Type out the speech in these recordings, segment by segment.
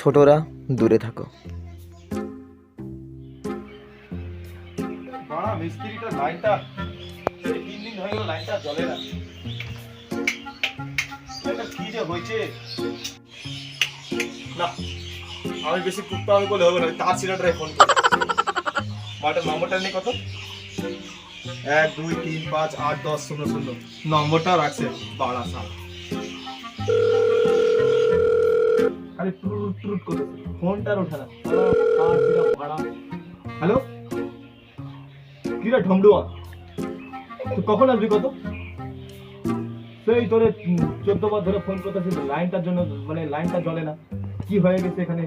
ছোটরা দূরে থাকো। মিস্ত্রিটা লাইনটা 3 দিন হয়ে গেল, লাইনটা জ্বলে না। এটা কি যে হয়েছে না, আমি বেশি কুপ্পা আমি বলে হবে না, তার সিলিন্ডারে ফোন করি। মাটার নম্বরটা নেই কত, 1 2 3 5 8 10 0 0 নম্বরটা রাখছে বাড়া সাল। আরে ট্রুট ট্রুট করে ফোনটার ওঠে না। আর সিরা ভাড়া। হ্যালো কিরা ঢমডুয়া, তুই কখন আসবি? কত সেই তোরে 14 বার ধরে ফোন করতেছিস লাইনটার জন্য, মানে লাইনটা জ্বলে না। কি হয়ে গেছে এখানে?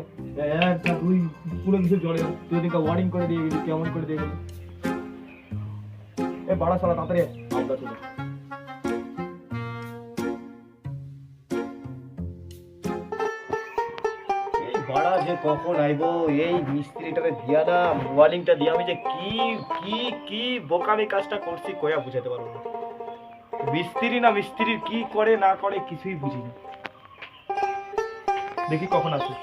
1 2 পুরো কিছু জ্বলে না। তুই ওদিকে ওয়ারিং করে দিয়ে গেলি, কেমন করে দিয়ে গেলি? এ বাড়া শালা তাড়াতাড়ি আমরা চলে। এই বাড়া যে কখন আইবো, এই মিস্ত্রিটারে দিয়া না, ওয়ারিংটা দিয়া আমি যে কি কি কি বোকামি কাজটা করছি কয়া বুঝাতে পারবো না। মিস্ত্রি না মিস্ত্রির কি করে না করে কিছুই বুঝি না। দেখি কখন আসে।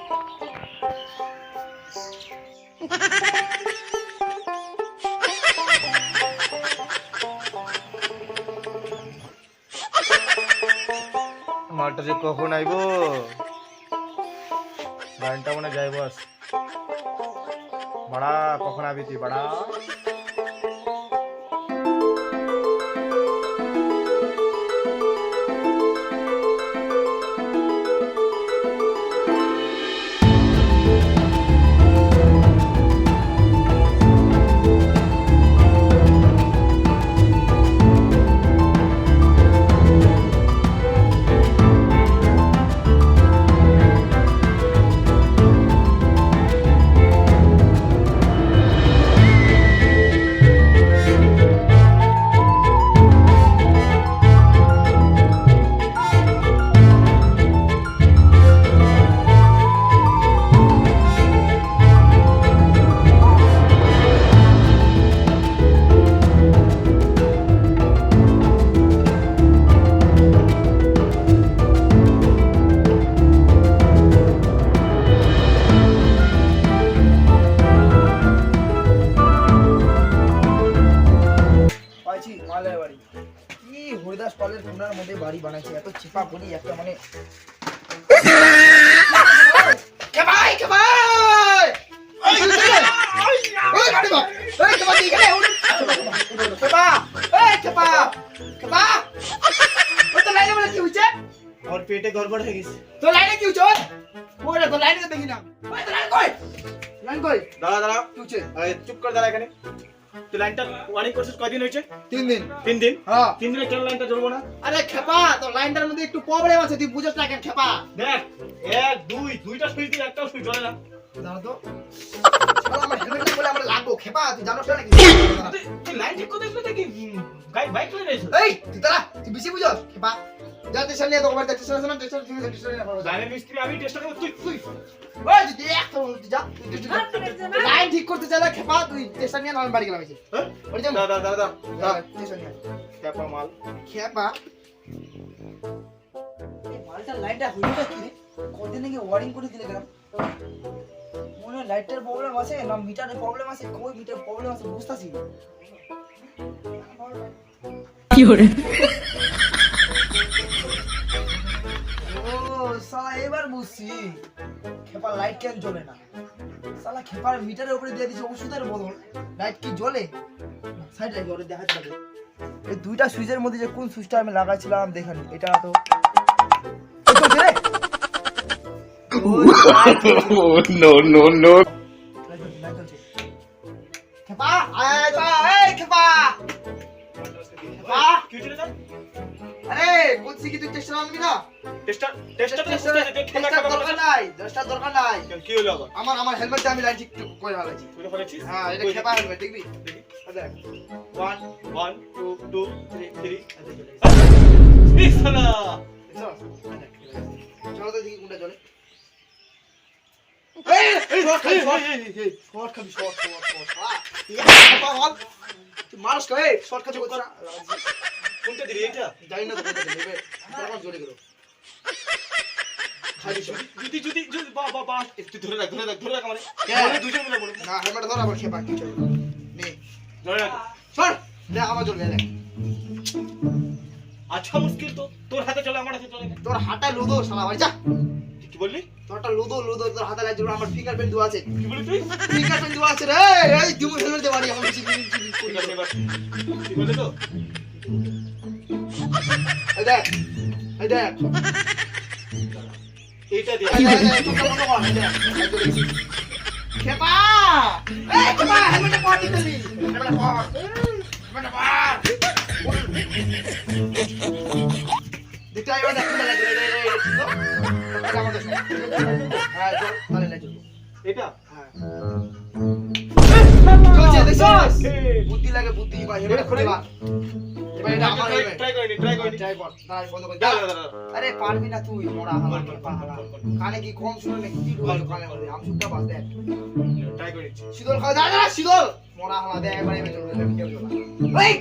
মালটা যে কখন আইবো, লাইনটা মনে যাইবো আস। বাড়া কখন আবি তুই বাড়া? হরিদাস পালের কোনার মধ্যে বাড়ি বানাইছে, এত চিপা বলি একটা মানে আমার পেটে গড়বড় হয়ে গেছে। তো লাইনে কি হচ্ছে? ওরে তো লাইনে দেখি না। ওই তো লাইন কই? লাইন কই? দাঁড়া দাঁড়া, কি হচ্ছে? চুপ করে দাঁড়া এখানে। তুই লাইনটা ওয়ারিং করছিস কয়দিন হয়েছে? 3 দিন। 3 দিন? হ্যাঁ। 3 দিনে কেন লাইনটা জ্বলবো না? আরে খেপা, তো লাইনটার মধ্যে একটু প্রবলেম আছে, তুই বুঝছ না কেন খেপা? দেখ 1 2 দুইটা সুইচ দিয়ে একটা সুইচ জ্বলে না। জানো তো? শালা আমার হেলমেটটা বলে আমরা লাগবো খেপা, তুই জানোস না নাকি? তুই লাইন ঠিক করতে গেলে দেখি বাইক চলে যাইছ। এই তুই দাঁড়া, তুই বেশি বুঝছ খেপা। যা স্টেশন নিয়ে দোকান দেখতে স্টেশন না স্টেশন ঠিক আছে স্টেশন নিয়ে পাবো। লাইনের মিস্ত্রি আমি টেস্টার করব, তুই ওই তুই দেখ তো যা লাইন ঠিক করতে চাইলে খেপা, তুই স্টেশন নিয়ে নাম বাড়ি গেলাম এসে। হ্যাঁ ওই যা দাদা দাদা দাদা স্টেশন নিয়ে ক্যাপা মাল খেপা। এই মালটা লাইনটা হইলো কি রে? কতদিন আগে ওয়ারিং করে দিলে কেন? মনে হয় লাইটের প্রবলেম আছে না মিটারের প্রবলেম আছে, কই মিটার প্রবলেম আছে বুঝতাছি না। কি হরে ও শালা এবার বুঝছি খেপা লাইট কেন জ্বলে না। শালা খেপার মিটারের উপরে দিয়ে দিয়েছে ওষুধের বদল, লাইট কি জ্বলে? সাইড লাগে ওরে দেখা যাবে। এই দুইটা সুইচের মধ্যে যে কোন সুইচটা আমি লাগাইছিলাম দেখেন, এটা তো নো নো নো খেপা আয় যা, এই খেপা খেপা, কি হচ্ছে রে? আরে বলছি কি তুই টেস্টার আনবি না? টেস্টার দরকার নাই, টেস্টার দরকার নাই। কি হলো আবার? আমার হেলমেটটা আমি লাইট ঠিক করে লাগাইছি। তুই ফেলেছিস? হ্যাঁ এটা খেপা হেলমেট দেখবি? দেখ 1 1 2 2 3 3 ইসলা চলো তো দেখি কোনটা জ্বলে। মানুষ কে শর্ট খাচ্ছে কোনটা দিলি এটা? জানি না তো কোনটা দেবে, জ্বলে গেল। খালি যদি যদি যদি বা বা বা একটু ধরে রাখ মানে কে? বলে দুজন মিলে বলে না হেলমেট ধর আবার খেপা কি চলবে নে ধরে রাখ সর দেখ আমার চলে দেখ আচ্ছা মুশকিল তো তোর হাতে চলে আমার হাতে চলে না। তোর হাঁটা লুদো শালা ভাই যা তুই কি বললি তোরটা লুদো তোর হাতে লাগছে আমার ফিঙ্গারপ্রিন্ট দেওয়া আছে কি বললি তুই ফিঙ্গারপ্রিন্ট দেওয়া আছে রে এই দিমু হেলমেট দে বাড়ি আমার কিছু ঠিক আছে এবার ঠিক বলে তো এই দেখ এইটা দিয়ে খেপা এই খেপা হেলমেট পর দিলি হেলমেট পর দেখতে আইবা দেখ কোনটা লাগে রে এটা আমাদের হ্যাঁ চল তাহলে লাগে এটা হ্যাঁ চলছে দেখছিস বুদ্ধি লাগে বুদ্ধি ভাই হেলমেট খুলে বা এবার এটা আমার হেলমেট ট্রাই করিনি ট্রাই কর দাঁড়া বন্ধ কর দাঁড়া দাঁড়া আরে পারবি না তুই মোড়া হালা পাহালা কানে কি কম শুনে নাকি কি ঢুকালো কানে মধ্যে আম সুটটা বাস দেখ ট্রাই করেছি শীতল খাওয়া দাঁড়া শীতল মোড়া হালা দেখ এবারে এমে চলে যাবে কেউ চলে এই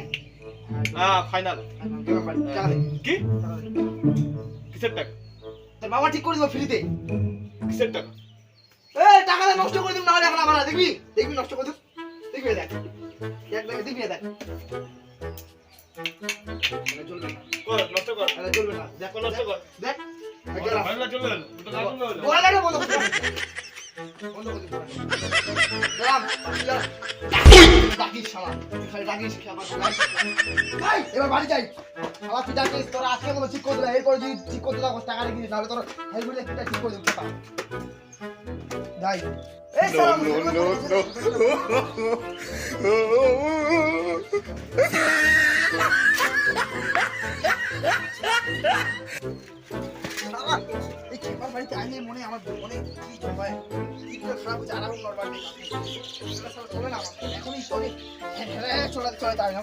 ফাইনাল কেমন পারি টাকা দে কি টাকা দে কিসের টাকা তোর বাবা ঠিক করে দিব ফ্রিতে কিসের টাকা এই টাকাটা নষ্ট করে দিম না হলে এখন আমার দেখবি নষ্ট করে দিম দেখবি দেখ দেখবি দেখ এটা চলবে না কর নষ্ট কর এটা চলবে না দেখ কর নষ্ট কর দেখ ভালো চলবে না দুটো কাজ চলবে না গোলা লাগে বন্ধ করে বন্ধ করে দিন রাম ডাকিস শালা খালি ডাকিস খাবার ভাই এবার বাড়ি যাই শালা তুই ডাকিস তোরা আজকে কোনো ঠিক করে দিলা এরপর যদি ঠিক করতে লাগো টাকা রেখে দিস নাহলে তোর হেলমেট একটা ঠিক করে দেব টাকা যাই এই শালা এই খেপার বাড়িতে আইলে মনে আমার মনে কি জমায় কি করে খারাপ হচ্ছে আর আমার নরমাল নেই চলে না এখনই চলে চলে তাই না